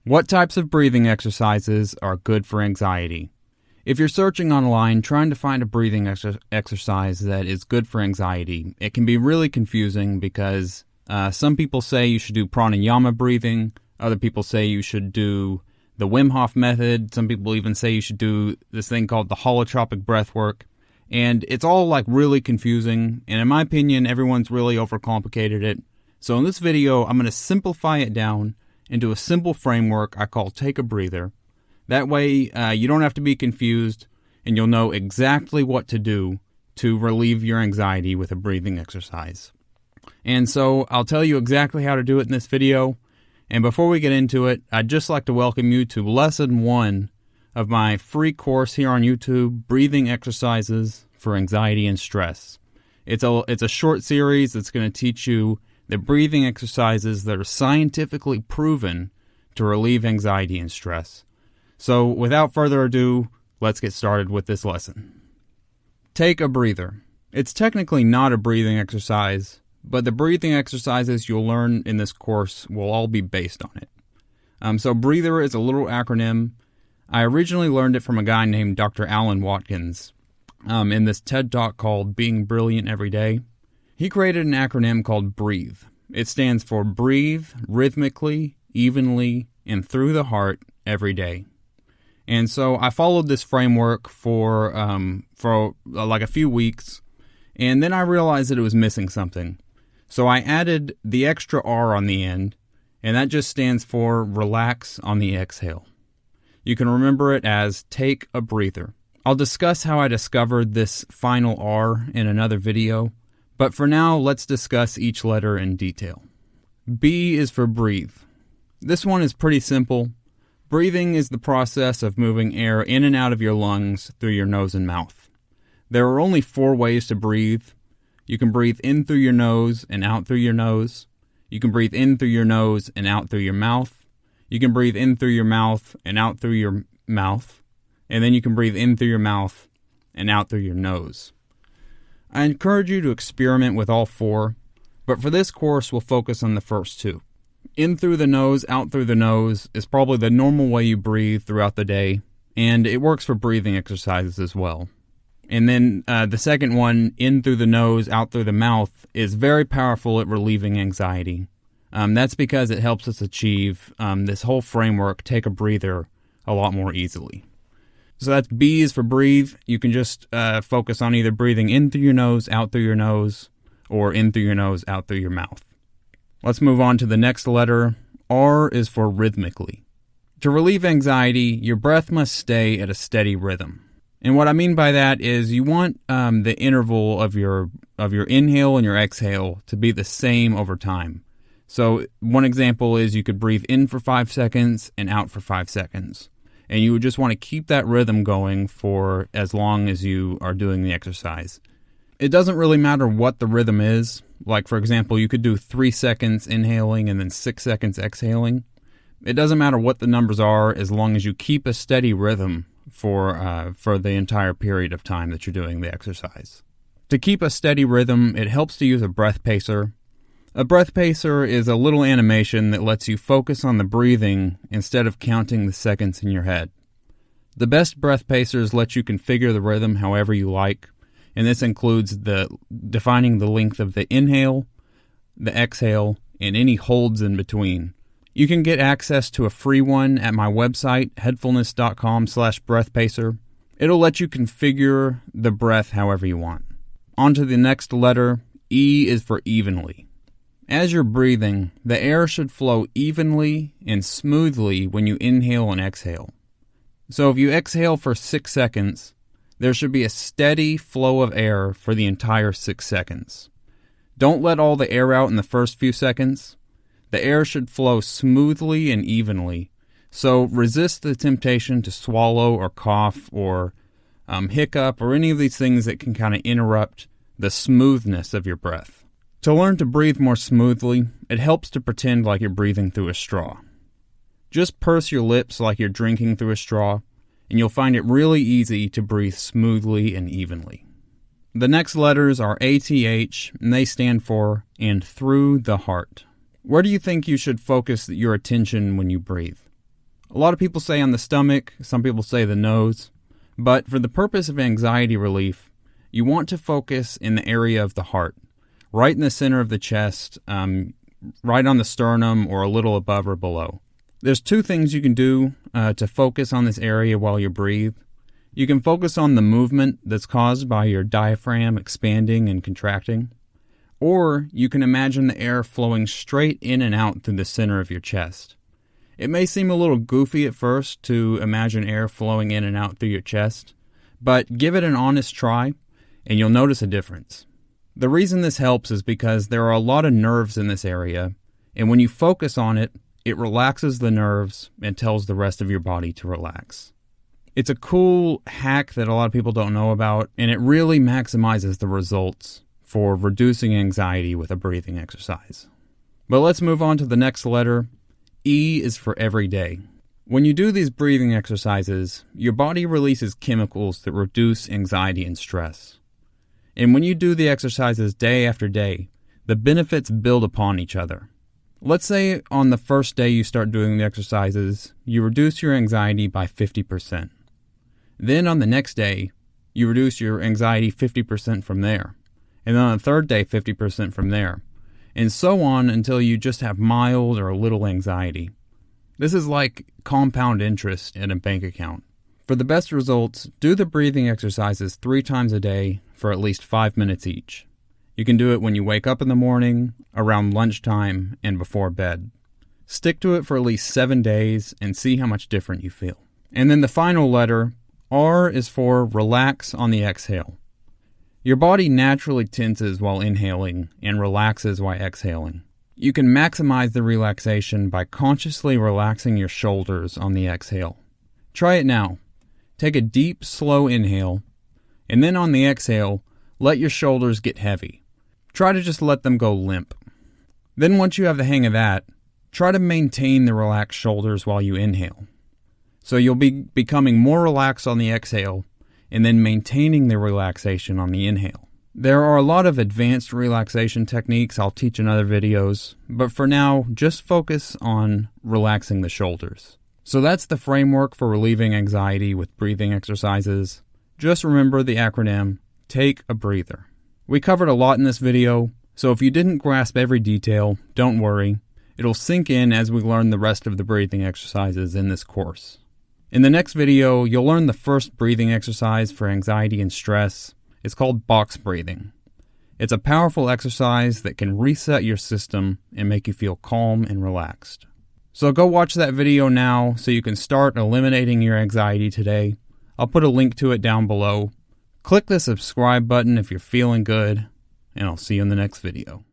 What types of breathing exercises are good for anxiety? If you're searching online trying to find a breathing exercise that is good for anxiety, it can be really confusing because some people say you should do pranayama breathing, other people say you should do the Wim Hof method, some people even say you should do this thing called the holotropic breath work, and it's all like really confusing, and in my opinion, everyone's really overcomplicated it. So in this video, I'm going to simplify it down into a simple framework I call Take a Breather. That way, you don't have to be confused, and you'll know exactly what to do to relieve your anxiety with a breathing exercise. And so, I'll tell you exactly how to do it in this video, and before we get into it, I'd just like to welcome you to Lesson 1 of my free course here on YouTube, Breathing Exercises for Anxiety and Stress. It's a short series that's going to teach you the breathing exercises that are scientifically proven to relieve anxiety and stress. So, without further ado, let's get started with this lesson. Take a breather. It's technically not a breathing exercise, but the breathing exercises you'll learn in this course will all be based on it. So breather is a little acronym. I originally learned it from a guy named Dr. Alan Watkins in this TED Talk called Being Brilliant Every Day. He created an acronym called BREATHE. It stands for Breathe Rhythmically, Evenly, and Through the Heart Every Day. And so I followed this framework for like a few weeks, and then I realized that it was missing something. So I added the extra R on the end, and that just stands for relax on the exhale. You can remember it as take a breather. I'll discuss how I discovered this final R in another video, but for now, let's discuss each letter in detail. B is for breathe. This one is pretty simple. Breathing is the process of moving air in and out of your lungs through your nose and mouth. There are only 4 ways to breathe. You can breathe in through your nose and out through your nose. You can breathe in through your nose and out through your mouth. You can breathe in through your mouth and out through your mouth. And then you can breathe in through your mouth and out through your nose. I encourage you to experiment with all 4, but for this course, we'll focus on the first 2. In through the nose, out through the nose is probably the normal way you breathe throughout the day, and it works for breathing exercises as well. And then the second one, in through the nose, out through the mouth, is very powerful at relieving anxiety. That's because it helps us achieve this whole framework, take a breather, a lot more easily. So that's B is for breathe. You can just focus on either breathing in through your nose, out through your nose, or in through your nose, out through your mouth. Let's move on to the next letter. R is for rhythmically. To relieve anxiety, your breath must stay at a steady rhythm. And what I mean by that is you want the interval of your inhale and your exhale to be the same over time. So one example is you could breathe in for 5 seconds and out for 5 seconds. And you would just want to keep that rhythm going for as long as you are doing the exercise. It doesn't really matter what the rhythm is. Like, for example, you could do 3 seconds inhaling and then 6 seconds exhaling. It doesn't matter what the numbers are as long as you keep a steady rhythm for the entire period of time that you're doing the exercise. To keep a steady rhythm, it helps to use a breath pacer. A breath pacer is a little animation that lets you focus on the breathing instead of counting the seconds in your head. The best breath pacers let you configure the rhythm however you like, and this includes defining the length of the inhale, the exhale, and any holds in between. You can get access to a free one at my website, headfulness.com/breathpacer. It'll let you configure the breath however you want. On to the next letter. E is for evenly. As you're breathing, the air should flow evenly and smoothly when you inhale and exhale. So if you exhale for 6 seconds, there should be a steady flow of air for the entire 6 seconds. Don't let all the air out in the first few seconds. The air should flow smoothly and evenly, so resist the temptation to swallow or cough or hiccup or any of these things that can kind of interrupt the smoothness of your breath. To learn to breathe more smoothly, it helps to pretend like you're breathing through a straw. Just purse your lips like you're drinking through a straw, and you'll find it really easy to breathe smoothly and evenly. The next letters are A.T.H., and they stand for and through the heart. Where do you think you should focus your attention when you breathe? A lot of people say on the stomach, some people say the nose, but for the purpose of anxiety relief, you want to focus in the area of the heart, right in the center of the chest, right on the sternum or a little above or below. There's two things you can do to focus on this area while you breathe. You can focus on the movement that's caused by your diaphragm expanding and contracting, or you can imagine the air flowing straight in and out through the center of your chest. It may seem a little goofy at first to imagine air flowing in and out through your chest, but give it an honest try and you'll notice a difference. The reason this helps is because there are a lot of nerves in this area, and when you focus on it, it relaxes the nerves and tells the rest of your body to relax. It's a cool hack that a lot of people don't know about, and it really maximizes the results for reducing anxiety with a breathing exercise. But let's move on to the next letter. E is for every day. When you do these breathing exercises, your body releases chemicals that reduce anxiety and stress. And when you do the exercises day after day, the benefits build upon each other. Let's say on the first day you start doing the exercises, you reduce your anxiety by 50%. Then on the next day, you reduce your anxiety 50% from there. And then on the third day, 50% from there. And so on until you just have mild or little anxiety. This is like compound interest in a bank account. For the best results, do the breathing exercises 3 times a day for at least 5 minutes each. You can do it when you wake up in the morning, around lunchtime, and before bed. Stick to it for at least 7 days and see how much different you feel. And then the final letter, R, is for relax on the exhale. Your body naturally tenses while inhaling and relaxes while exhaling. You can maximize the relaxation by consciously relaxing your shoulders on the exhale. Try it now. Take a deep, slow inhale, and then on the exhale, let your shoulders get heavy. Try to just let them go limp. Then once you have the hang of that, try to maintain the relaxed shoulders while you inhale. So you'll be becoming more relaxed on the exhale and then maintaining the relaxation on the inhale. There are a lot of advanced relaxation techniques I'll teach in other videos, but for now, just focus on relaxing the shoulders. So that's the framework for relieving anxiety with breathing exercises. Just remember the acronym, take a breather. We covered a lot in this video, so if you didn't grasp every detail, don't worry. It'll sink in as we learn the rest of the breathing exercises in this course. In the next video, you'll learn the first breathing exercise for anxiety and stress. It's called box breathing. It's a powerful exercise that can reset your system and make you feel calm and relaxed. So go watch that video now so you can start eliminating your anxiety today. I'll put a link to it down below. Click the subscribe button if you're feeling good, and I'll see you in the next video.